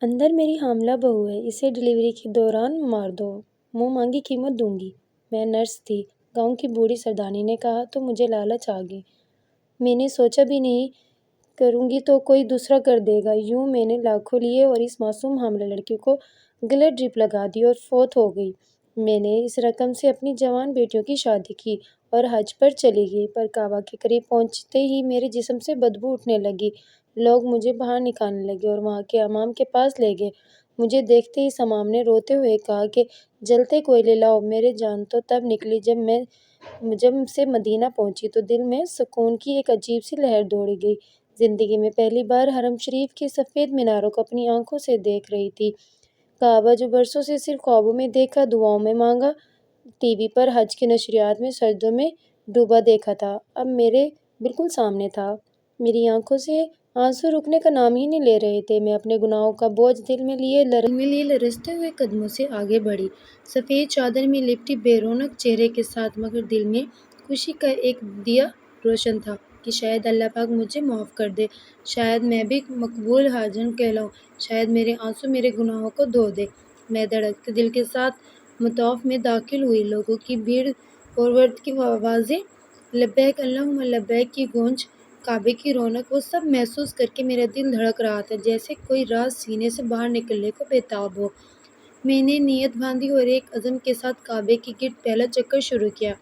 اندر میری حاملہ بہو ہے، اسے ڈلیوری کے دوران مار دو، منہ مانگی قیمت دوں گی۔ میں نرس تھی، گاؤں کی بوڑھی سردانی نے کہا تو مجھے لالچ آ گئی۔ میں نے سوچا بھی نہیں کروں گی تو کوئی دوسرا کر دے گا، یوں میں نے لاکھوں لیے اور اس معصوم حاملہ لڑکی کو غلط ڈرپ لگا دی اور فوت ہو گئی۔ میں نے اس رقم سے اپنی جوان بیٹیوں کی شادی کی اور حج پر چلی گئی، پر کعبہ کے قریب پہنچتے ہی میرے جسم سے بدبو اٹھنے لگی۔ لوگ مجھے باہر نکالنے لگے اور وہاں کے امام کے پاس لے گئے۔ مجھے دیکھتے ہی اس امام نے روتے ہوئے کہا کہ جلتے کوئلے لاؤ۔ میرے جان تو تب نکلی جب سے مدینہ پہنچی تو دل میں سکون کی ایک عجیب سی لہر دوڑ گئی۔ زندگی میں پہلی بار حرم شریف کے سفید میناروں کو اپنی آنکھوں سے دیکھ رہی تھی۔ کعبہ جو برسوں سے صرف خوابوں میں دیکھا، دعاؤں میں مانگا، ٹی وی پر حج کی نشریات میں سجدوں میں ڈوبا دیکھا تھا، اب میرے بالکل سامنے تھا۔ میری آنکھوں سے آنسو رکنے کا نام ہی نہیں لے رہے تھے۔ میں اپنے گناہوں کا بوجھ دل میں لیے لرزتے ہوئے قدموں سے آگے بڑھی، سفید چادر میں لپٹی بے رونق چہرے کے ساتھ، مگر دل میں خوشی کا ایک دیا روشن تھا کہ شاید اللہ پاک مجھے معاف کر دے، شاید میں بھی مقبول حاجن کہلاؤں، شاید میرے آنسو میرے گناہوں کو دھو دے۔ میں دھڑکتے دل کے ساتھ مطاف میں داخل ہوئی، لوگوں کی بھیڑ اور ورد کی آوازیں، لبیک اللہم لبیک کی گونج، کعبے کی رونق، وہ سب محسوس کر کے میرا دل دھڑک رہا تھا جیسے کوئی راز سینے سے باہر نکلنے کو بے تاب ہو۔ میں نے نیت باندھی اور ایک عزم کے ساتھ کعبے کے گرد پہلا چکر شروع کیا۔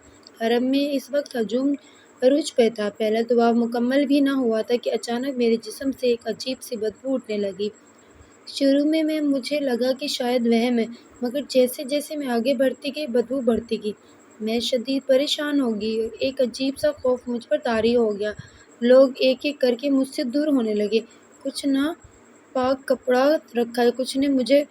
حرم میں اس وقت ہجوم عروج پہ تھا، پہلا طواف مکمل بھی نہ ہوا تھا کہ اچانک میرے جسم سے ایک عجیب سی بدبو اٹھنے لگی۔ شروع میں مجھے لگا کہ شاید وہم ہے، مگر جیسے جیسے میں آگے بڑھتی گئی بدبو بڑھتی گئی۔ میں شدید پریشان ہو گئی اور ایک عجیب سا خوف مجھ پر طاری ہو گیا۔ لوگ ایک ایک کر کے مجھ سے دور ہونے لگے، کچھ نے پاک کپڑا رکھا، کچھ نے مجھے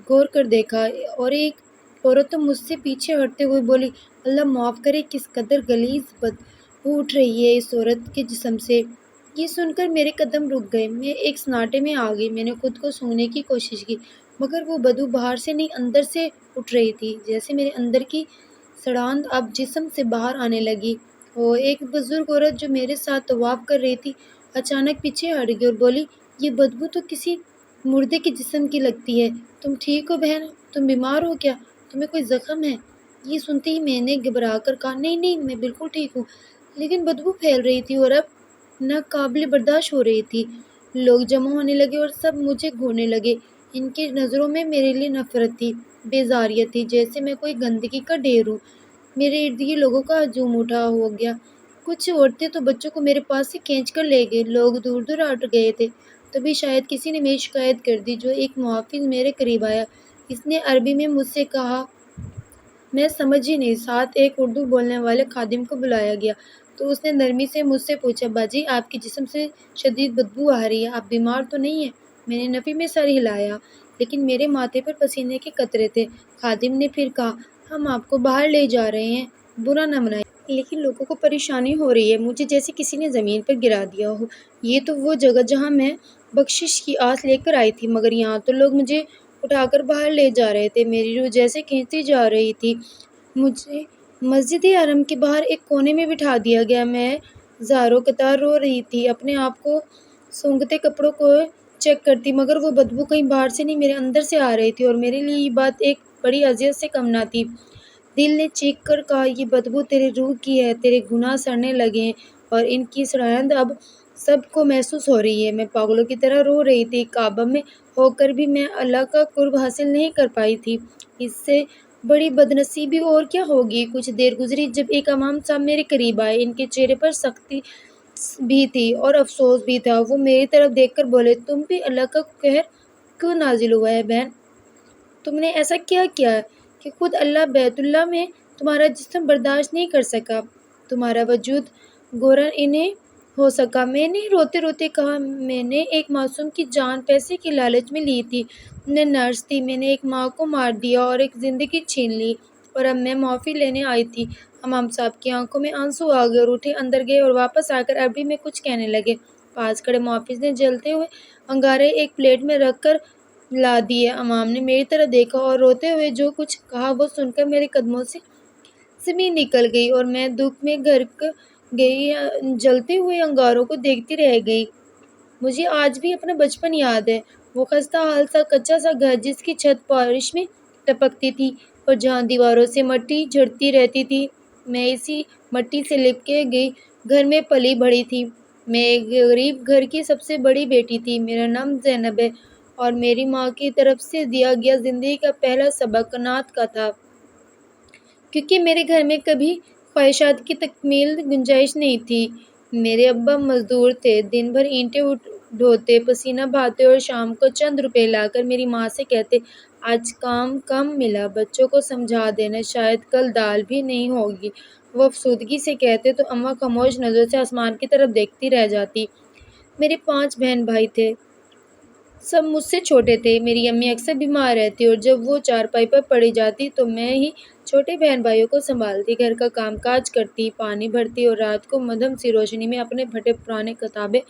غور کر دیکھا اور ایک عورت تو مجھ سے پیچھے ہٹتے ہوئے بولی، اللہ معاف کرے، کس قدر غلیظ بدبو اٹھ رہی ہے اس عورت کے جسم سے۔ یہ سن کر میرے قدم رک گئے، میں ایک سناٹے میں آ گئی۔ میں نے خود کو سونگنے کی کوشش کی، مگر وہ بدبو باہر سے نہیں اندر سے اٹھ رہی تھی، جیسے میرے اندر کی سڑاند اب جسم سے باہر آنے لگی ہو۔ ایک بزرگ عورت جو میرے ساتھ طواف کر رہی تھی اچانک پیچھے ہٹ گئی اور بولی، یہ بدبو تو کسی مردے کے جسم کی لگتی ہے، تم ٹھیک ہو بہن؟ تم بیمار ہو کیا؟ تمہیں کوئی زخم ہے؟ یہ سنتے ہی میں نے گھبرا کر کہا، نہیں، میں بالکل ٹھیک ہوں، لیکن بدبو پھیل رہی تھی اور اب ناقابل برداشت ہو رہی تھی۔ لوگ جمع ہونے لگے اور سب مجھے گھورنے لگے، ان کی نظروں میں میرے لیے نفرت تھی، بیزاریت تھی، جیسے میں کوئی گندگی کا ڈھیر ہوں۔ میرے ارد گرد لوگوں کا ہجوم اٹھا ہو گیا، کچھ عورتیں تو بچوں کو میرے پاس سے کھینچ کر لے گئے، لوگ دور دور ہٹ گئے تھے۔ تبھی شاید کسی نے میری شکایت کر دی، جو ایک محافظ میرے قریب آیا، اس نے عربی میں مجھ سے کہا، میں سمجھی نہیں۔ ساتھ ایک اردو بولنے والے خادم کو بلایا گیا تو اس نے نرمی سے مجھ سے پوچھا، باجی آپ کے جسم سے شدید بدبو آ رہی ہے، آپ بیمار تو نہیں ہیں؟ میں نے نفی میں سر ہلایا، لیکن میرے ماتھے پر پسینے کے قطرے تھے۔ خادم نے پھر کہا، ہم آپ کو باہر لے جا رہے ہیں، برا نہ منائیں، لیکن لوگوں کو پریشانی ہو رہی ہے، مجھے جیسے کسی نے زمین پر گرا دیا ہو۔ یہ تو وہ جگہ جہاں میں بخشش کی آس لے کر آئی تھی، مگر یہاں تو لوگ مجھے اٹھا کر باہر لے جا رہے تھے، میری روح جیسے کھینچتی جا رہی تھی۔ مجھے مسجد حرم کے باہر ایک کونے میں بٹھا دیا گیا، میں زاروں قطار رو رہی تھی، اپنے آپ کو سونگھتے کپڑوں کو چیک کرتی، مگر وہ بدبو کہیں باہر سے نہیں میرے اندر سے آ رہی تھی، اور میرے لیے یہ بات ایک بڑی اذیت سے کم نہ تھی۔ دل نے چیخ کر کہا، یہ بدبو تیرے روح کی ہے، تیرے گناہ سڑنے لگے ہیں اور ان کی سڑاند اب سب کو محسوس ہو رہی ہے۔ میں پاگلوں کی طرح رو رہی تھی، کعبہ میں ہو کر بھی میں اللہ کا قرب حاصل نہیں کر پائی تھی، اس سے بڑی بدنصیبی اور کیا ہوگی۔ کچھ دیر گزری، جب ایک امام صاحب میرے قریب آئے، ان کے چہرے پر سختی بھی تھی اور افسوس بھی تھا، وہ میری طرف دیکھ کر بولے، تم پہ اللہ کا قہر کیوں نازل ہوا ہے بہن؟ تم نے ایسا کیا کیا کہ خود اللہ بیت اللہ میں تمہارا جسم برداشت نہیں کر سکا، تمہارا وجود گورا نہیں ہو سکا؟ میں نے روتے روتے کہا، میں نے ایک معصوم کی جان پیسے کی لالچ میں لی تھی، میں نرس تھی، میں نے ایک ماں کو مار دیا اور ایک زندگی چھین لی، اور اب میں معافی لینے آئی تھی۔ امام صاحب کی آنکھوں میں آنسو آ گئے اور اٹھے اندر گئے اور واپس آ کر عربی میں کچھ کہنے لگے۔ پاس کھڑے محافظ نے جلتے ہوئے انگارے ایک پلیٹ میں رکھ کر لا دیے۔ امام نے میری طرف دیکھا اور روتے ہوئے جو کچھ کہا وہ سن کر میرے قدموں سے زمین نکل گئی اور میں دکھ میں غرق گئی، جلتے ہوئے انگاروں کو دیکھتی رہ گئی۔ مجھے آج بھی اپنا بچپن یاد ہے، وہ خستہ حال سا کچا سا گھر جس کی چھت بارش میں ٹپکتی تھی اور جہاں دیواروں سے مٹی جھڑتی رہتی تھی۔ میں اسی مٹی سے لپ کے گئی گھر میں پلی بڑھی تھی۔ میں ایک غریب گھر کی سب سے بڑی بیٹی تھی۔ میرا نام زینب ہے اور میری ماں کی طرف سے دیا گیا زندگی کا پہلا سبق قناعت کا تھا، کیونکہ میرے گھر میں کبھی خواہشات کی تکمیل گنجائش نہیں تھی۔ میرے ابا مزدور تھے، دن بھر اینٹیں ڈھوتے، پسینہ بہاتے اور شام کو چند روپے لا کر میری ماں سے کہتے، آج کام کم ملا، بچوں کو سمجھا دینا، شاید کل دال بھی نہیں ہوگی۔ وہ افسردگی سے کہتے تو اماں خاموش نظروں سے آسمان کی طرف دیکھتی رہ جاتی۔ میرے 5 بہن بھائی تھے، سب مجھ سے چھوٹے تھے۔ میری امی اکثر بیمار رہتی اور جب وہ چارپائی پر پڑی جاتی تو میں ہی چھوٹے بہن بھائیوں کو سنبھالتی، گھر کا کام کاج کرتی، پانی بھرتی اور رات کو مدھم سی روشنی میں اپنے پھٹے پرانے کتابیں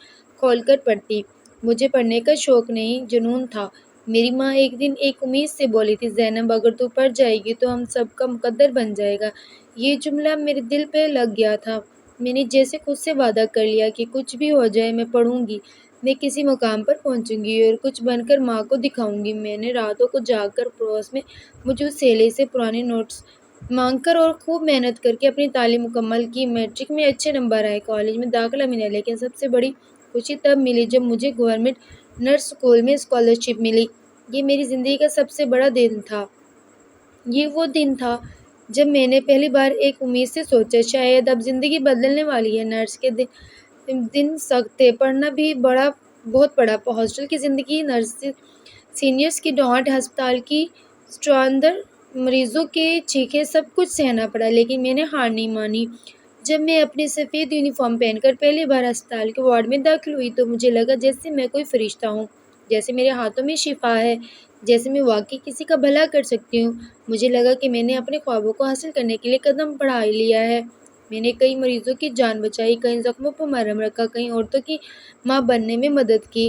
کھول کر پڑھتی۔ مجھے پڑھنے کا شوق نہیں، جنون تھا۔ میری ماں ایک دن ایک امید سے بولی تھی، زینب اگر تو پڑھ جائے گی تو ہم سب کا مقدر بن جائے گا۔ یہ جملہ میرے دل پہ لگ گیا تھا۔ میں نے جیسے خود سے وعدہ کر لیا کہ کچھ بھی ہو جائے میں پڑھوں گی، میں کسی مقام پر پہنچوں گی اور کچھ بن کر ماں کو دکھاؤں گی۔ میں نے راتوں کو جاگ کر پڑوس میں موجود سیلے سے پرانے نوٹس مانگ کر اور خوب محنت کر کے اپنی تعلیم مکمل کی۔ میٹرک میں اچھے نمبر آئے، کالج میں داخلہ ملا، لیکن سب سے بڑی خوشی تب ملی جب مجھے گورنمنٹ نرس اسکول میں اسکالرشپ ملی۔ یہ میری زندگی کا سب سے بڑا دن تھا۔ یہ وہ دن تھا جب میں نے پہلی بار ایک امید سے سوچا، شاید اب زندگی بدلنے والی ہے۔ نرس کے دن سخت تھے، پڑھنا بھی بہت پڑا۔ ہاسٹل کی زندگی، نرس سینئرز کی ڈانٹ، ہسپتال کی اسٹراندر، مریضوں کے چیخے، سب کچھ سہنا پڑا، لیکن میں نے ہار نہیں مانی۔ جب میں اپنی سفید یونیفارم پہن کر پہلی بار ہسپتال کے وارڈ میں داخل ہوئی تو مجھے لگا جیسے میں کوئی فرشتہ ہوں، جیسے میرے ہاتھوں میں شفا ہے، جیسے میں واقعی کسی کا بھلا کر سکتی ہوں۔ مجھے لگا کہ میں نے اپنے خوابوں کو حاصل کرنے کے لیے قدم بڑھا لیا ہے۔ میں نے کئی مریضوں کی جان بچائی، کئی زخموں پر مرہم رکھا، کئی عورتوں کی ماں بننے میں مدد کی،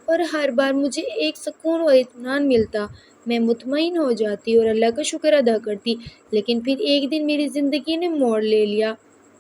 اور ہر بار مجھے ایک سکون اور اطمینان ملتا۔ میں مطمئن ہو جاتی اور اللہ کا شکر ادا کرتی، لیکن پھر ایک دن میری زندگی نے موڑ لے لیا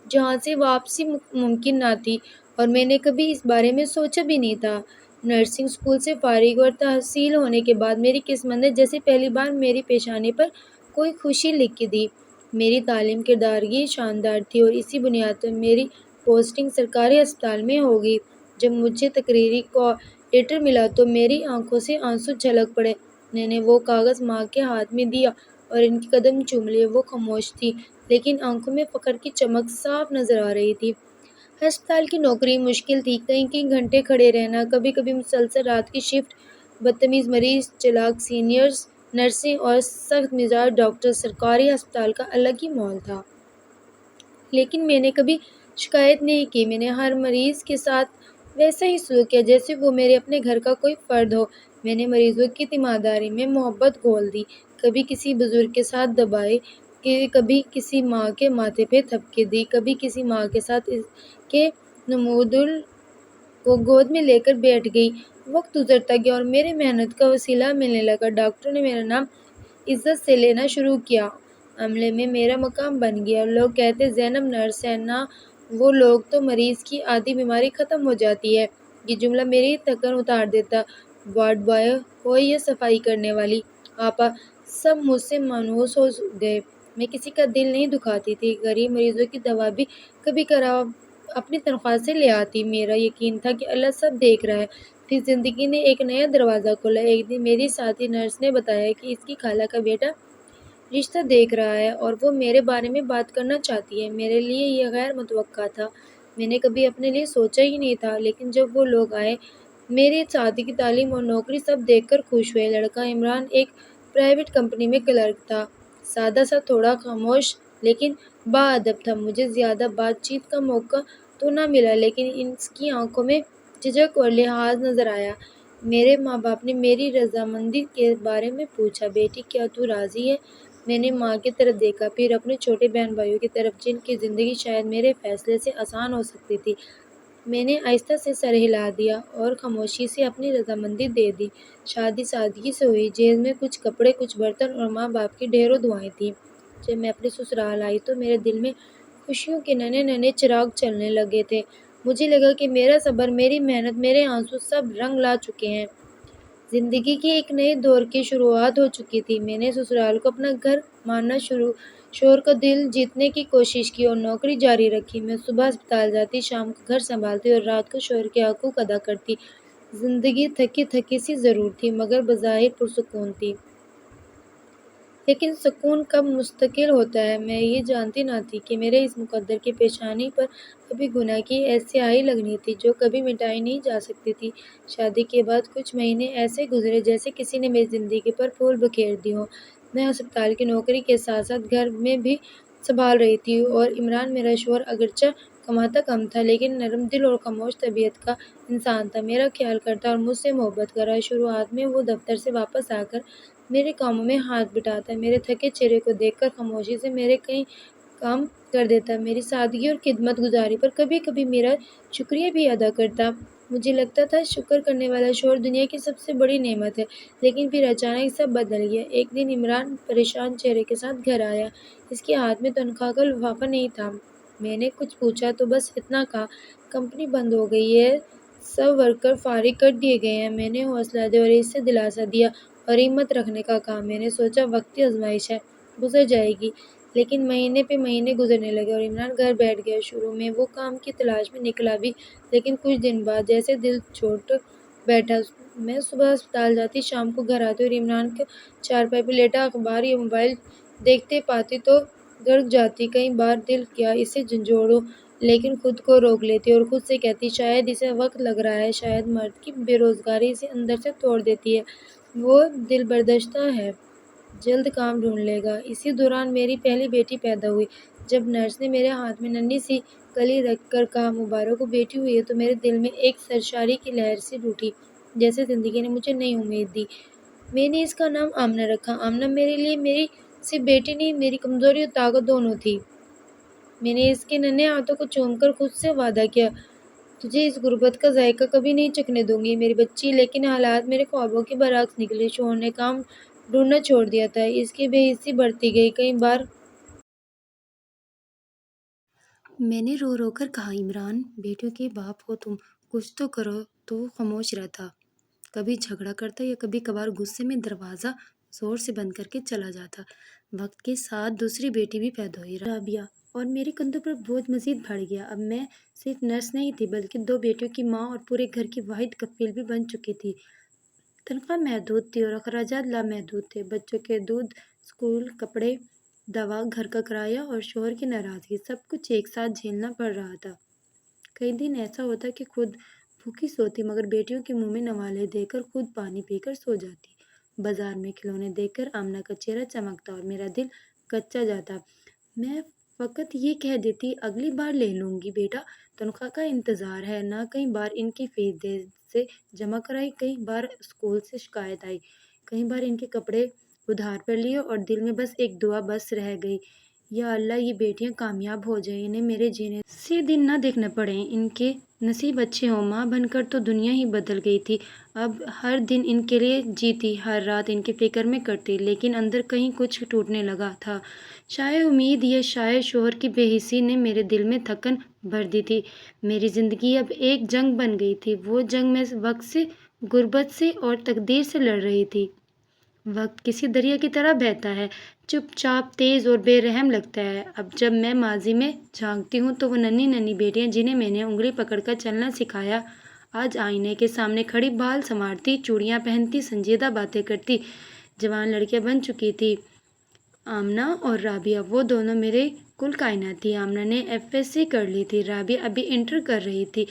جہاں سے واپسی ممکن نہ تھی، اور میں نے کبھی اس بارے میں سوچا بھی نہیں تھا۔ نرسنگ اسکول سے فارغ اور تحصیل ہونے کے بعد میری قسمت نے جیسے پہلی بار میری پیشانی پر کوئی خوشی لکھ دی۔ میری تعلیم کردگی شاندار تھی اور اسی بنیاد پر میری پوسٹنگ سرکاری ہسپتال میں ہو گئی۔ جب مجھے تقرری کا لیٹر ملا تو میری آنکھوں سے آنسو چھلک پڑے۔ میں نے وہ کاغذ ماں کے ہاتھ میں دیا اور ان کے قدم چوم لیے۔ وہ خاموش تھی، لیکن آنکھوں میں فخر کی چمک صاف نظر آ رہی تھی۔ ہسپتال کی نوکری مشکل تھی، کئی کئی گھنٹے کھڑے رہنا، کبھی کبھی مسلسل رات کی شفٹ، بدتمیز مریض، چالاک سینئرز نرسیں اور سخت مزاج ڈاکٹر۔ سرکاری ہسپتال کا الگ ہی ماحول تھا، لیکن میں نے کبھی شکایت نہیں کی۔ میں نے ہر مریض کے ساتھ ویسا ہی سلوک کیا جیسے وہ میرے اپنے گھر کا کوئی فرد ہو۔ میں نے مریضوں کی تیمارداری میں محبت گھول دی، کبھی کسی بزرگ کے ساتھ دبائے، کبھی کسی ماں کے ماتھے پہ تھپکی دی، کبھی کسی ماں کے ساتھ اس کے نمودل کو گود میں لے کر بیٹھ گئی۔ وقت گزرتا گیا اور میرے محنت کا وسیلہ ملنے لگا۔ ڈاکٹروں نے میرا نام عزت سے لینا شروع کیا، عملے میں میرا مقام بن گیا۔ لوگ کہتے زینب نرس ہے نا، وہ لوگ تو مریض کی آدھی بیماری ختم ہو جاتی ہے۔ یہ جملہ میری تھکن اتار دیتا۔ وارڈ بوائے ہو یا صفائی کرنے والی آپا، سب مجھ سے مانوس ہو گئے۔ میں کسی کا دل نہیں دکھاتی تھی، غریب مریضوں کی دوا بھی کبھی کبھار اپنی تنخواہ سے لے آتی۔ میرا یقین تھا کہ اللہ سب دیکھ رہا ہے۔ پھر زندگی نے ایک نیا دروازہ کھولا۔ ایک دن میری ساتھی نرس نے بتایا کہ اس کی خالہ کا بیٹا رشتہ دیکھ رہا ہے اور وہ میرے بارے میں بات کرنا چاہتی ہے۔ میرے لیے یہ غیر متوقع تھا، میں نے کبھی اپنے لیے سوچا ہی نہیں تھا، لیکن جب وہ لوگ آئے، میرے ساتھی کی تعلیم اور نوکری سب دیکھ کر خوش ہوئے۔ لڑکا عمران ایک پرائیویٹ کمپنی میں کلرک تھا، سادہ سا، تھوڑا خاموش لیکن باادب تھا۔ مجھے زیادہ بات چیت کا موقع تو نہ ملا، لیکن اس کی آنکھوں میں جھجک اور لحاظ نظر آیا۔ میرے ماں باپ نے میری رضامندی کے بارے میں پوچھا، بیٹی کیا تو راضی ہے؟ میں نے ماں کی طرف دیکھا، پھر اپنے چھوٹے بہن بھائیوں کی طرف جن کی زندگی شاید میرے فیصلے سے آسان ہو سکتی تھی۔ میں نے آہستہ سے سر ہلا دیا اور خاموشی سے اپنی رضامندی دے دی۔ شادی سادگی سے ہوئی، جہیز میں کچھ کپڑے، کچھ برتن اور ماں باپ کی ڈھیروں دعائیں تھیں۔ جب میں اپنے سسرال آئی تو میرے دل میں خوشیوں کے ننھے ننھے چراغ چلنے لگے تھے۔ مجھے لگا کہ میرا صبر، میری محنت، میرے آنسو سب رنگ لا چکے ہیں۔ زندگی کی ایک نئے دور کی شروعات ہو چکی تھی۔ میں نے سسرال کو اپنا گھر ماننا شوہر کا دل جیتنے کی کوشش کی اور نوکری جاری رکھی۔ میں صبح اسپتال جاتی، شام کو گھر سنبھالتی اور رات کو شوہر کے حقوق ادا کرتی۔ زندگی تھکی تھکی سی ضرور تھی، مگر بظاہر پرسکون تھی۔ لیکن سکون کب مستقل ہوتا ہے، میں یہ جانتی نہ تھی کہ میرے اس مقدر کی پیشانی پر ابھی گناہ کی سیاہی لگنی تھی جو کبھی مٹائی نہیں جا سکتی تھی۔ شادی کے بعد کچھ مہینے ایسے گزرے جیسے کسی نے میری زندگی پر پھول بکھیر دی ہوں۔ میں ہسپتال کی نوکری کے ساتھ ساتھ گھر میں بھی سنبھال رہی تھی اور عمران میرا شوہر اگرچہ کماتا کم تھا لیکن نرم دل اور خاموش طبیعت کا انسان تھا۔ میرا خیال کرتا اور مجھ سے محبت کرا۔ شروعات میں وہ دفتر سے واپس آ کر میرے کاموں میں ہاتھ بٹاتا، میرے تھکے چہرے کو دیکھ کر خاموشی سے میرے کئی کام کر دیتا، میری سادگی اور خدمت گزاری پر کبھی کبھی میرا شکریہ بھی ادا کرتا۔ مجھے لگتا تھا شکر کرنے والا شوہر دنیا کی سب سے بڑی نعمت ہے، لیکن پھر اچانک سب بدل گیا۔ ایک دن عمران پریشان چہرے کے ساتھ گھر آیا۔ اس کے ہاتھ میں تنخواہ کا لفافہ نہیں تھا۔ میں نے کچھ پوچھا تو بس اتنا کہا، کمپنی بند ہو گئی ہے، سب ورکر فارغ کر دیے گئے ہیں۔ میں نے حوصلہ دیا اور اس سے دلاسا دیا اور ہمت رکھنے کا کہا۔ میں نے سوچا وقتی آزمائش ہے، گزر جائے گی، لیکن مہینے پہ مہینے گزرنے لگے اور عمران گھر بیٹھ گیا۔ شروع میں وہ کام کی تلاش میں نکلا بھی، لیکن کچھ دن بعد جیسے دل چھوٹ بیٹھا۔ میں صبح اسپتال جاتی، شام کو گھر آتی اور عمران کو چارپائی پہ لیٹا اخبار یا موبائل دیکھتے پاتی تو گڑگ جاتی۔ کئی بار دل کیا اسے جھنجھوڑوں، لیکن خود کو روک لیتی اور خود سے کہتی شاید اسے وقت لگ رہا ہے، شاید مرد کی بے روزگاری اسے اندر سے توڑ دیتی ہے، وہ دل برداشتہ ہے، جلد کام ڈھونڈ لے گا۔ اسی دوران میری پہلی بیٹی پیدا ہوئی۔ جب نرس نے میرے ہاتھ میں ننھی سی کلی رکھ کر کہا مبارک ہو بیٹی ہوئی ہے تو میرے دل میں ایک سرشاری کی لہر سی اٹھی، جیسے زندگی نے مجھے نئی امید دی۔ میں نے اس کا نام آمنہ رکھا۔ آمنہ میرے لیے میری صرف بیٹی نہیں، میری کمزوری اور طاقت دونوں تھی۔ میں نے اس کے ننھے ہاتھوں کو چوم کر خود سے وعدہ کیا، تجھے اس غربت کا ذائقہ کبھی نہیں چکھنے دوں گی میری بچی۔ لیکن حالات میرے خوابوں کے برعکس نکلے۔ شوہر نے کام ڈھونڈنا چھوڑ دیا تھا، اس کی بے حسی بڑھتی گئی۔ کئی بار میں نے رو رو کر کہا عمران بیٹیوں کے باپ ہو تم، کچھ تو کرو، تو وہ خاموش رہتا، کبھی جھگڑا کرتا یا کبھی کبھار غصے میں دروازہ زور سے بند کر کے چلا جاتا۔ وقت کے ساتھ دوسری بیٹی بھی پیدا ہوئی، رابعہ، اور میرے کندھوں پر بوجھ مزید بڑھ گیا۔ اب میں صرف نرس نہیں تھی بلکہ دو بیٹیوں کی ماں اور پورے گھر کی واحد کفیل بھی بن چکی تھی۔ تنخواہ محدود تھی اور اخراجات لامحدود تھے، بچوں کے دودھ، اسکول، کپڑے، دوا، گھر کا کرایہ اور شوہر کی ناراضگی، سب کچھ ایک ساتھ جھیلنا پڑ رہا تھا۔ کئی دن ایسا ہوتا کہ خود بھوکی سوتی مگر بیٹیوں کے منہ میں نوالے دے کر خود پانی پی کر سو جاتی۔ بازار میں کھلونے دیکھ کر آمنہ کا چہرہ چمکتا اور میرا دل کچا جاتا۔ میں فقط یہ کہہ دیتی اگلی بار لے لوں گی بیٹا، تنخواہ کا انتظار ہے نا۔ کئی بار ان کی فیس دیر سے جمع کرائی، کئی بار اسکول سے شکایت آئی، کئی بار ان کے کپڑے ادھار پر لیے اور دل میں بس ایک دعا بس رہ گئی، یا اللہ یہ بیٹیاں کامیاب ہو جائیں، انہیں میرے جینے سے دن نہ دیکھنا پڑیں، ان کے نصیب اچھے ہوں۔ ماں بن کر تو دنیا ہی بدل گئی تھی، اب ہر دن ان کے لیے جیتی، ہر رات ان کی فکر میں کٹتی، لیکن اندر کہیں کچھ ٹوٹنے لگا تھا۔ شاید امید یا شاید شوہر کی بے حسی نے میرے دل میں تھکن بھر دی تھی۔ میری زندگی اب ایک جنگ بن گئی تھی، وہ جنگ میں وقت سے، غربت سے اور تقدیر سے لڑ رہی تھی۔ وقت کسی دریا کی طرح بہتا ہے، چپ چاپ، تیز اور بے رحم لگتا ہے۔ اب جب میں ماضی میں جھانکتی ہوں تو وہ ننھی ننھی بیٹیاں جنہیں میں نے انگلی پکڑ کر چلنا سکھایا، آج آئینے کے سامنے کھڑی بال سنوارتی، چوڑیاں پہنتی، سنجیدہ باتیں کرتی، جوان لڑکیاں بن چکی تھی۔ آمنہ اور رابعہ، وہ دونوں میرے کل کائنات تھی۔ آمنہ نے FSC کر لی تھی، رابعہ ابھی انٹر کر رہی تھی۔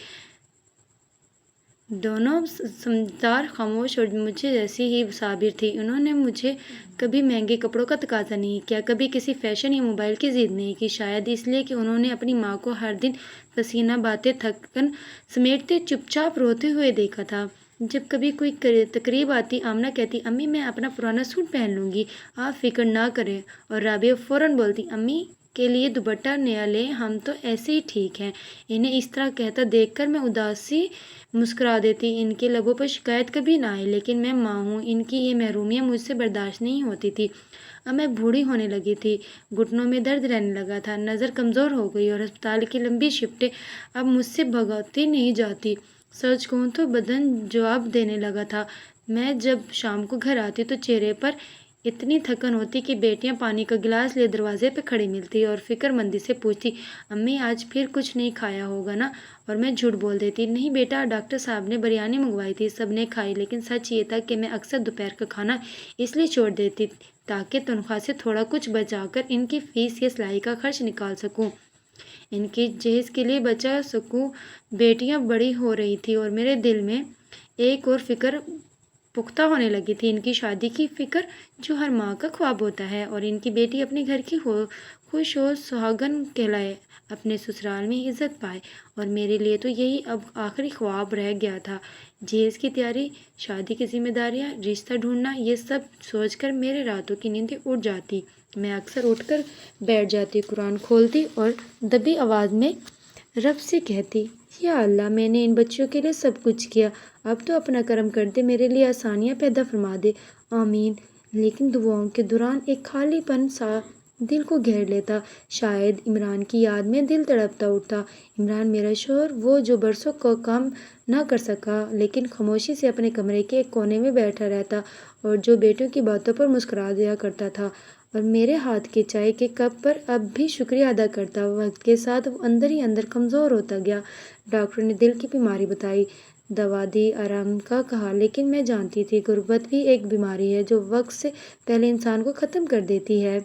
دونوں سمجھدار، خاموش اور مجھے جیسی ہی صابر تھی۔ انہوں نے مجھے کبھی مہنگے کپڑوں کا تقاضا نہیں کیا، کبھی کسی فیشن یا موبائل کی ضد نہیں کی، شاید اس لیے کہ انہوں نے اپنی ماں کو ہر دن پسینہ باتیں تھکن سمیٹتے چپ چاپ روتے ہوئے دیکھا تھا۔ جب کبھی کوئی تقریب آتی، آمنہ کہتی امی میں اپنا پرانا سوٹ پہن لوں گی، آپ فکر نہ کریں، اور رابعہ فوراً بولتی امی کے لیے دوپٹہ نیا لیں، ہم تو ایسے ہی ٹھیک ہیں۔ انہیں اس طرح کہتا دیکھ کر میں اداسی مسکرا دیتی۔ ان کے لبوں پر شکایت کبھی نہ آئی، لیکن میں ماں ہوں، ان کی یہ محرومیت مجھ سے برداشت نہیں ہوتی تھی۔ اب میں بوڑھی ہونے لگی تھی، گھٹنوں میں درد رہنے لگا تھا، نظر کمزور ہو گئی اور ہسپتال کی لمبی شفٹیں اب مجھ سے بھگاتی نہیں جاتی۔ سچ کہوں تو بدن جواب دینے لگا تھا۔ میں جب شام کو گھر آتی تو چہرے پر اتنی تھکن ہوتی کہ بیٹیاں پانی کا گلاس لیے دروازے پہ کھڑی ملتی اور فکر مندی سے پوچھتی، امی آج پھر کچھ نہیں کھایا ہوگا نا؟ اور میں جھوٹ بول دیتی، نہیں بیٹا، ڈاکٹر صاحب نے بریانی منگوائی تھی، سب نے کھائی۔ لیکن سچ یہ تھا کہ میں اکثر دوپہر کا کھانا اس لیے چھوڑ دیتی تاکہ تنخواہ سے تھوڑا کچھ بچا کر ان کی فیس یا سلائی کا خرچ نکال سکوں، ان کی جہیز کے لیے بچا سکوں۔ بیٹیاں بڑی ہو رہی تھی اور میرے دل میں ایک اور فکر پختہ ہونے لگی تھی، ان کی شادی کی فکر، جو ہر ماں کا خواب ہوتا ہے، اور ان کی بیٹی اپنے گھر کی خوش و سہاگن کہلائے، اپنے سسرال میں عزت پائے۔ اور میرے لیے تو یہی اب آخری خواب رہ گیا تھا۔ جہیز کی تیاری، شادی کی ذمہ داریاں، رشتہ ڈھونڈنا، یہ سب سوچ کر میرے راتوں کی نیندیں اڑ جاتی۔ میں اکثر اٹھ کر بیٹھ جاتی، قرآن کھولتی اور دبی آواز میں رب سے کہتی، یا اللہ، میں نے ان بچوں کے لیے سب کچھ کیا، اب تو اپنا کرم کر دے، میرے لیے آسانیاں پیدا فرما دے، آمین۔ لیکن دعاؤں کے دوران ایک خالی پن سا دل کو گھیر لیتا۔ شاید عمران کی یاد میں دل تڑپتا اٹھتا۔ عمران میرا شوہر، وہ جو برسوں کو کام نہ کر سکا لیکن خاموشی سے اپنے کمرے کے ایک کونے میں بیٹھا رہتا اور جو بیٹوں کی باتوں پر مسکرا دیا کرتا تھا اور میرے ہاتھ کے چائے کے کپ پر اب بھی شکریہ ادا کرتا۔ وقت کے ساتھ وہ اندر ہی اندر کمزور ہوتا گیا۔ ڈاکٹر نے دل کی بیماری بتائی، دوا دی، آرام کا کہا، لیکن میں جانتی تھی غربت بھی ایک بیماری ہے جو وقت سے پہلے انسان کو ختم کر دیتی ہے۔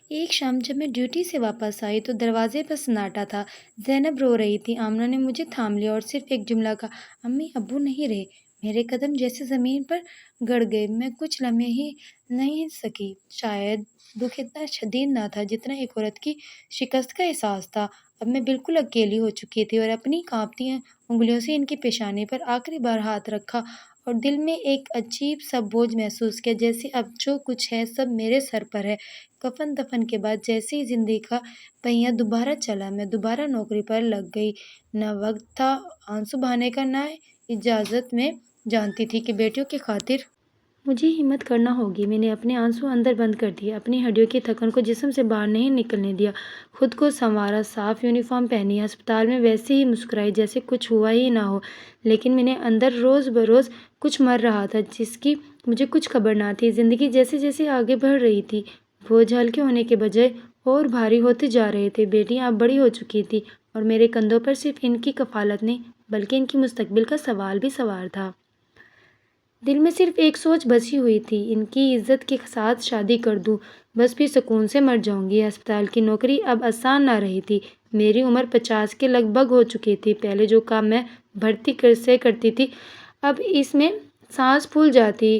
ایک شام جب میں ڈیوٹی سے واپس آئی تو دروازے پر سناٹا تھا۔ زینب رو رہی تھی۔ آمنہ نے مجھے تھام لیا اور صرف ایک جملہ کہا، امی ابو نہیں رہے۔ میرے قدم جیسے زمین پر گڑ گئے۔ میں کچھ لمحے ہی نہیں سکی۔ شاید دکھ اتنا شدید نہ تھا جتنا ایک عورت کی شکست کا احساس تھا۔ اب میں بالکل اکیلی ہو چکی تھی اور اپنی کانپتی انگلیوں سے ان کی پیشانی پر آخری بار ہاتھ رکھا اور دل میں ایک عجیب سا بوجھ محسوس کیا، جیسے اب جو کچھ ہے سب میرے سر پر ہے۔ کفن دفن کے بعد جیسے ہی زندگی کا پہیہ دوبارہ چلا، میں دوبارہ نوکری پر لگ گئی۔ نہ وقت تھا آنسو بہانے کا، نہ اجازت۔ میں جانتی تھی کہ بیٹیوں کی خاطر مجھے ہمت کرنا ہوگی۔ میں نے اپنے آنسو اندر بند کر دیے، اپنی ہڈیوں کی تھکن کو جسم سے باہر نہیں نکلنے دیا، خود کو سنوارا، صاف یونیفارم پہنی، ہسپتال میں ویسے ہی مسکرائی جیسے کچھ ہوا ہی نہ ہو۔ لیکن میرے اندر روز بروز کچھ مر رہا تھا جس کی مجھے کچھ خبر نہ تھی۔ زندگی جیسے جیسے آگے بڑھ رہی تھی، بوجھ ہلکے ہونے کے بجائے اور بھاری ہوتے جا رہے تھے۔ بیٹیاں اب بڑی ہو چکی تھیں اور میرے کندھوں پر صرف ان کی کفالت نہیں بلکہ ان کی مستقبل کا سوال بھی سوار تھا۔ دل میں صرف ایک سوچ بسی ہوئی تھی، ان کی عزت کے ساتھ شادی کر دوں، بس پھر سکون سے مر جاؤں گی۔ ہسپتال کی نوکری اب آسان نہ رہی تھی۔ میری عمر 50 کے لگ بھگ ہو چکی تھی۔ پہلے جو کام میں بھرتی سے کرتی تھی اب اس میں سانس پھول جاتی،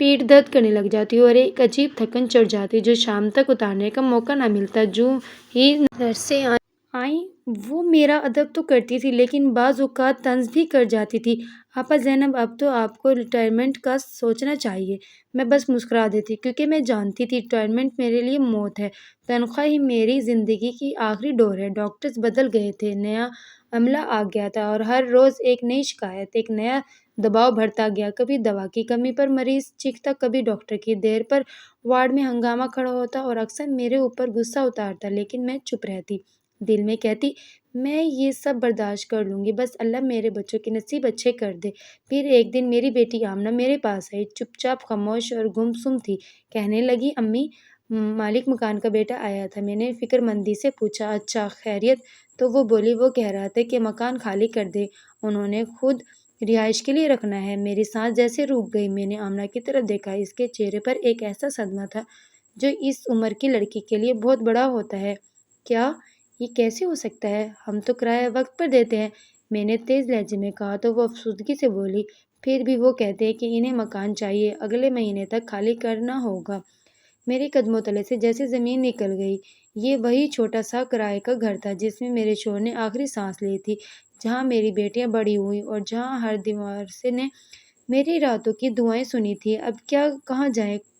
پیٹھ درد کرنے لگ جاتی اور ایک عجیب تھکن چڑھ جاتی جو شام تک اتارنے کا موقع نہ ملتا۔ جو ہی نرسیں آئیں وہ میرا ادب تو کرتی تھی لیکن بعض اوقات طنز بھی کر جاتی تھی، آپا زینب اب تو آپ کو ریٹائرمنٹ کا سوچنا چاہیے۔ میں بس مسکرا دیتی کیونکہ میں جانتی تھی ریٹائرمنٹ میرے لیے موت ہے، تنخواہ ہی میری زندگی کی آخری ڈور ہے۔ ڈاکٹرز بدل گئے تھے، نیا عملہ آ گیا تھا اور ہر روز ایک نئی شکایت، ایک نیا دباؤ بڑھتا گیا۔ کبھی دوا کی کمی پر مریض چیختا، کبھی ڈاکٹر کی دیر پر وارڈ میں ہنگامہ کھڑا ہوتا اور اکثر میرے اوپر غصہ اتارتا، لیکن میں چپ رہتی، دل میں کہتی میں یہ سب برداشت کر لوں گی، بس اللہ میرے بچوں کے نصیب اچھے کر دے۔ پھر ایک دن میری بیٹی آمنہ میرے پاس آئی، چپ چاپ، خاموش اور گم سم تھی۔ کہنے لگی، امی مالک مکان کا بیٹا آیا تھا۔ میں نے فکر مندی سے پوچھا، اچھا خیریت؟ تو وہ بولی، وہ کہہ رہا تھا کہ مکان خالی کر دے، انہوں نے خود رہائش کے لیے رکھنا ہے۔ میری سانس جیسے رک گئی۔ میں نے آمنہ کی طرف دیکھا، اس کے چہرے پر ایک ایسا صدمہ تھا جو اس عمر کی لڑکی کے لیے بہت بڑا ہوتا ہے۔ کیا یہ کیسے ہو سکتا ہے؟ ہم تو کرایہ وقت پر دیتے ہیں، میں نے تیز لہجے میں کہا تو وہ افسردگی سے بولی، پھر بھی وہ کہتے ہیں کہ انہیں مکان چاہیے، اگلے مہینے تک خالی کرنا ہوگا۔ میرے قدموں تلے سے جیسے زمین نکل گئی۔ یہ وہی چھوٹا سا کرائے کا گھر تھا جس میں میرے شوہر نے آخری سانس لی تھی، جہاں میری بیٹیاں بڑی ہوئیں اور جہاں ہر دیوار سے نے میری راتوں کی دعائیں سنی تھی۔ اب کیا کہاں جائیں؟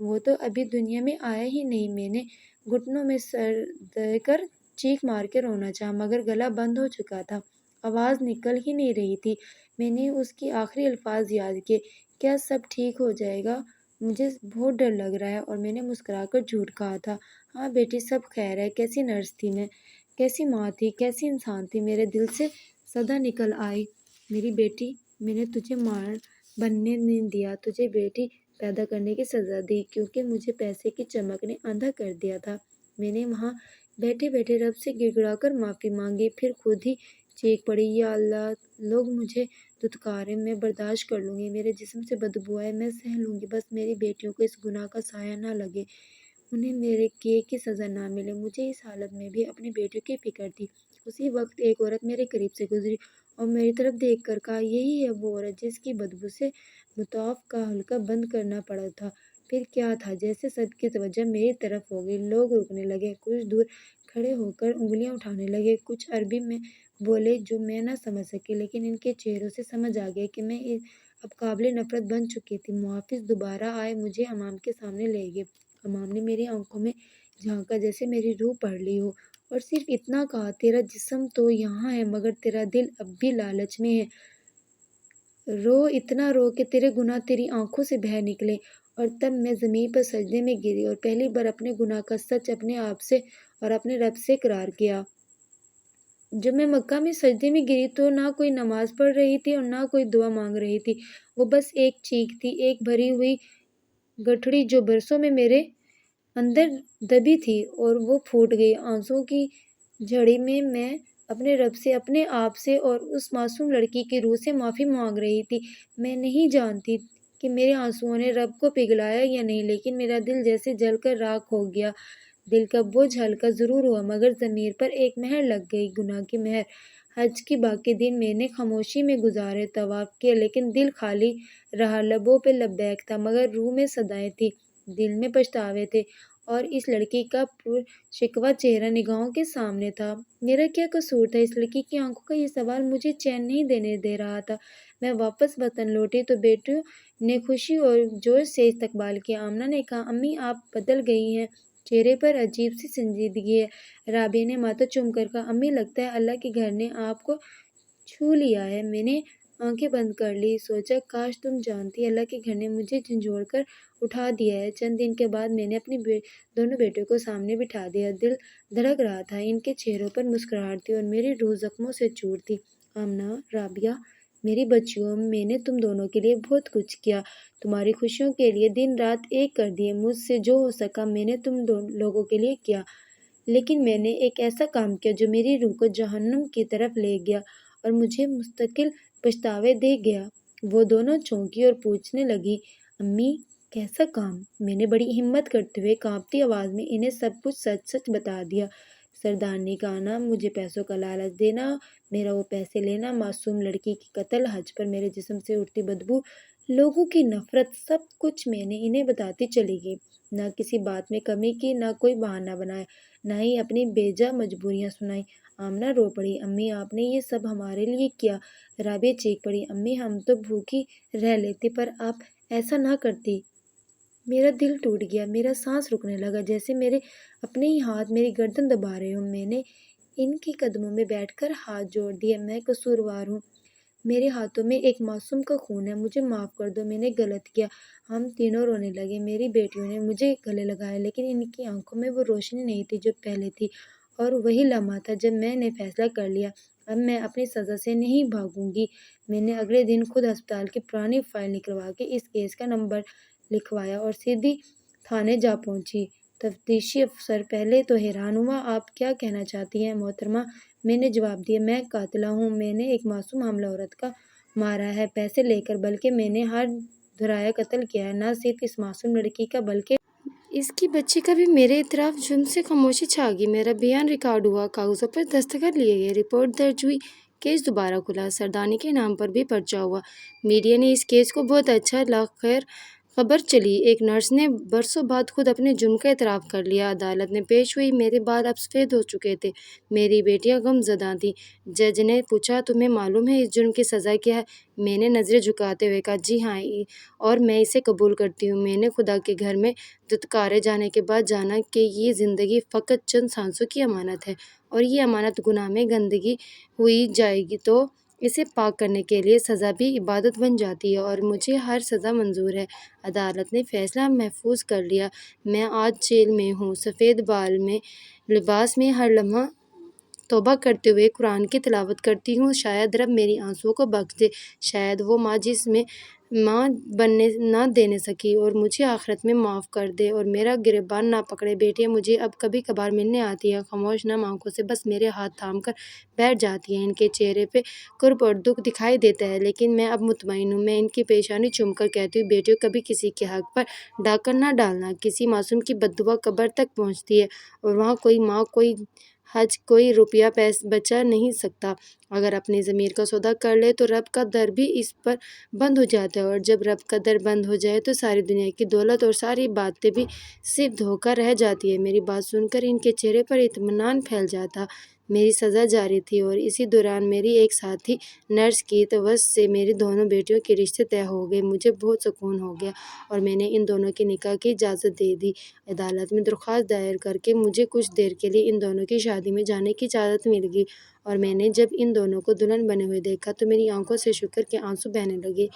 وہ تو ابھی دنیا میں آیا ہی نہیں۔ میں نے گھٹنوں میں سر دے کر چیخ مار کے رونا چاہا مگر گلا بند ہو چکا تھا، آواز نکل ہی نہیں رہی تھی۔ میں نے اس کی آخری الفاظ یاد کیے، کیا سب ٹھیک ہو جائے گا؟ مجھے بہت ڈر لگ رہا ہے۔ اور میں نے مسکرا کر جھوٹ کہا تھا، ہاں بیٹی سب خیر ہے۔ کیسی نرس تھی میں، کیسی ماں تھی، کیسی انسان تھی۔ میرے دل سے صدا نکل آئی، میری بیٹی میں نے تجھے ماں بننے نہیں دیا، تجھے بیٹی پیدا کرنے کی سزا دی کیونکہ مجھے پیسے کی چمک نے اندھا کر دیا تھا۔ میں نے وہاں بیٹھے بیٹھے رب سے گڑ گڑا کر معافی مانگی، پھر خود ہی چیخ پڑی، یا اللہ لوگ مجھے دھتکاریں میں برداشت کر لوں گی، میرے جسم سے بدبو آئے میں سہ لوں گی، بس میری بیٹیوں کو اس گناہ کا سایہ نہ لگے، انہیں میرے کیے کی سزا نہ ملے۔ مجھے اس حالت میں بھی اپنی بیٹیوں کی فکر تھی۔ اسی وقت ایک عورت میرے قریب سے گزری اور میری طرف دیکھ کر کہا، یہی ہے وہ عورت جس کی بدبو سے مطاف کا حلقہ بند کرنا پڑا تھا۔ پھر کیا تھا، جیسے سب کی توجہ میری طرف ہو گئی، لوگ رکنے لگے، کچھ دور کھڑے ہو کر انگلیاں اٹھانے لگے، کچھ عربی میں بولے جو میں نہ سمجھ سکی، لیکن ان کے چہروں سے سمجھ آ گیا کہ میں اب قابل نفرت بن چکی تھی۔ محافظ دوبارہ آئے، مجھے امام کے سامنے لے گئے۔ امام نے میری آنکھوں میں جھانکا جیسے میری روح پڑھ لی ہو، اور صرف اتنا کہا، تیرا جسم تو یہاں ہے مگر تیرا دل اب بھی لالچ میں ہے، رو اتنا رو کہ تیرے گناہ تیری آنکھوں سے بہہ نکلے۔ اور تب میں زمین پر سجدے میں گری اور پہلی بار اپنے گناہ کا سچ اپنے آپ سے اور اپنے رب سے اقرار کیا۔ جب میں مکہ میں سجدے میں گری تو نہ کوئی نماز پڑھ رہی تھی اور نہ کوئی دعا مانگ رہی تھی، وہ بس ایک چیخ تھی، ایک بھری ہوئی گٹھڑی جو برسوں میں میرے اندر دبی تھی اور وہ پھوٹ گئی۔ آنسوؤں کی جھڑی میں میں اپنے رب سے، اپنے آپ سے اور اس معصوم لڑکی کی روح سے معافی مانگ رہی تھی۔ میں نہیں جانتی کہ میرے آنسوؤں نے رب کو پگھلایا یا نہیں، لیکن میرا دل جیسے جل کر راکھ ہو گیا۔ دل کا بوجھ ہلکا ضرور ہوا مگر ضمیر پر ایک مہر لگ گئی، گناہ کی مہر۔ حج کے باقی دن میں نے خاموشی میں گزارے، طواف کیا، لیکن دل خالی رہا۔ لبوں پہ لبیک تھا مگر روح میں صدائیں تھیں، دل میں پچھتاوے تھے، اور اس لڑکی کا پر شکوہ چہرہ نگاہوں کے سامنے تھا۔ میرا کیا قصور تھا؟ اس لڑکی کی آنکھوں کا یہ سوال مجھے چین نہیں دینے دے رہا تھا۔ میں واپس وطن لوٹی تو بیٹیوں نے خوشی اور جوش سے استقبال کیا۔ آمنہ نے کہا، امی آپ بدل گئی ہیں، چہرے پر عجیب سی سنجیدگی ہے۔ رابعہ نے ماتھا چوم کر کہا، امی لگتا ہے اللہ کے گھر نے آپ کو چھو لیا ہے۔ میں نے آنکھیں بند کر لی، سوچا کاش تم جانتی، اللہ کے گھر نے مجھے جھنجھوڑ کر اٹھا دیا ہے۔ چند دن کے بعد میں نے اپنی دونوں بیٹیوں کو سامنے بٹھا دیا، دل دھڑک رہا تھا، ان کے چہروں پر مسکراہٹ تھی اور میری روح زخموں سے چور تھی۔ آمنہ، رابعہ، میری بچیوں، میں نے تم دونوں کے لیے بہت کچھ کیا، تمہاری خوشیوں کے لیے دن رات ایک کر دیے، مجھ سے جو ہو سکا میں نے تم لوگوں کے لیے کیا، لیکن میں نے ایک ایسا کام کیا جو میری روح کو جہنم کی طرف لے گیا اور مجھے مستقل پچھتاوے دے گیا۔ وہ دونوں چونکی اور پوچھنے لگی، امی کیسا کام؟ میں نے بڑی ہمت کرتے ہوئے کانپتی آواز میں انہیں سب کچھ سچ سچ بتا دیا۔ سردارنی کا آنا، مجھے پیسوں کا لالچ دینا، میرا وہ پیسے لینا، معصوم لڑکی کی قتل، حج پر میرے جسم سے اٹھتی بدبو، لوگوں کی نفرت، سب کچھ میں نے انہیں بتاتی چلی گئی، نہ کسی بات میں کمی کی، نہ کوئی بہانہ بنایا، نہ ہی اپنی بیجا مجبوریاں سنائیں۔ آمنہ رو پڑی، امی آپ نے یہ سب ہمارے لیے کیا۔ رابعہ چیخ پڑی، امی ہم تو بھوکی رہ لیتے پر آپ ایسا نہ کرتی۔ میرا دل ٹوٹ گیا، میرا سانس رکنے لگا، جیسے میرے اپنے ہی ہاتھ میری گردن دبا رہے ہوں۔ میں نے ان کے قدموں میں بیٹھ کر ہاتھ جوڑ دیے، میں قصوروار ہوں، میرے ہاتھوں میں ایک معصوم کا خون ہے، مجھے معاف کر دو، میں نے غلط کیا۔ ہم تینوں رونے لگے، میری بیٹیوں نے مجھے گلے لگایا، لیکن ان کی آنکھوں میں وہ روشنی نہیں تھی جو پہلے تھی، اور وہی لمحہ تھا جب میں نے فیصلہ کر لیا، اب میں اپنی سزا سے نہیں بھاگوں گی۔ میں نے اگلے دن خود ہسپتال کی پرانی فائل نکلوا کے اس کیس کا نمبر لکھوایا اور سیدھی تھانے جا پہنچی۔ تفتیشی افسر پہلے تو حیران ہوا، آپ کیا کہنا چاہتی ہیں محترمہ؟ میں نے جواب دیا، میں قاتلہ ہوں، میں نے ایک معصوم حاملہ عورت کا مارا ہے پیسے لے کر، بلکہ میں نے ہر دھرایا قتل کیا ہے، نہ صرف اس معصوم لڑکی کا بلکہ اس کی بچی کا بھی۔ میرے اعتراف جرم سے خاموشی چھا گئی، میرا بیان ریکارڈ ہوا، کاغذوں پر دستخط لیے گئے، رپورٹ درج ہوئی، کیس دوبارہ کھلا، سردانی کے نام پر بھی پرچہ ہوا، میڈیا نے اس کیس کو بہت اچھا لاخیر خبر چلی ایک نرس نے برسوں بعد خود اپنے جرم کا اعتراف کر لیا۔ عدالت میں پیش ہوئی، میرے بال اب سفید ہو چکے تھے، میری بیٹیاں غم زدہ تھیں۔ جج نے پوچھا، تمہیں معلوم ہے اس جرم کی سزا کیا ہے؟ میں نے نظریں جھکاتے ہوئے کہا، جی ہاں، اور میں اسے قبول کرتی ہوں۔ میں نے خدا کے گھر میں دھتکارے جانے کے بعد جانا کہ یہ زندگی فقط چند سانسوں کی امانت ہے، اور یہ امانت گناہ میں گندگی ہوئی جائے گی تو اسے پاک کرنے کے لیے سزا بھی عبادت بن جاتی ہے، اور مجھے ہر سزا منظور ہے۔ عدالت نے فیصلہ محفوظ کر لیا۔ میں آج جیل میں ہوں، سفید بال میں، لباس میں، ہر لمحہ توبہ کرتے ہوئے قرآن کی تلاوت کرتی ہوں۔ شاید رب میری آنسوؤں کو بخش دے، شاید وہ ماں جس میں ماں بننے نہ دینے سکی اور مجھے آخرت میں معاف کر دے اور میرا گریبان نہ پکڑے۔ بیٹیاں مجھے اب کبھی کبھار ملنے آتی ہیں، خاموش نم آنکھوں سے بس میرے ہاتھ تھام کر بیٹھ جاتی ہیں۔ ان کے چہرے پہ کرب اور دکھ دکھائی دیتا ہے، لیکن میں اب مطمئن ہوں۔ میں ان کی پیشانی چوم کر کہتی ہوں، بیٹیوں، کبھی کسی کے حق پر ڈاکہ نہ ڈالنا۔ کسی معصوم کی بد دعا قبر تک پہنچتی ہے، اور وہاں کوئی ماں، کوئی حج، کوئی روپیہ بچا نہیں سکتا۔ اگر اپنی ضمیر کا سودا کر لے تو رب کا در بھی اس پر بند ہو جاتا ہے، اور جب رب کا در بند ہو جائے تو ساری دنیا کی دولت اور ساری باتیں بھی صرف دھوکہ رہ جاتی ہے۔ میری بات سن کر ان کے چہرے پر اطمینان پھیل جاتا۔ میری سزا جاری تھی، اور اسی دوران میری ایک ساتھی نرس کی توسط سے میری دونوں بیٹیوں کے رشتے طے ہو گئے۔ مجھے بہت سکون ہو گیا، اور میں نے ان دونوں کے نکاح کی اجازت دے دی۔ عدالت میں درخواست دائر کر کے مجھے کچھ دیر کے لیے ان دونوں کی شادی میں جانے کی اجازت مل گئی، اور میں نے جب ان دونوں کو دلہن بنے ہوئے دیکھا تو میری آنکھوں سے شکر کے آنسو بہنے لگے،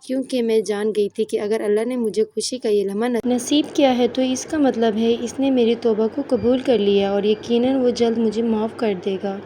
کیونکہ میں جان گئی تھی کہ اگر اللہ نے مجھے خوشی کا یہ لمحہ نصیب کیا ہے تو اس کا مطلب ہے اس نے میری توبہ کو قبول کر لیا، اور یقیناً وہ جلد مجھے معاف کر دے گا۔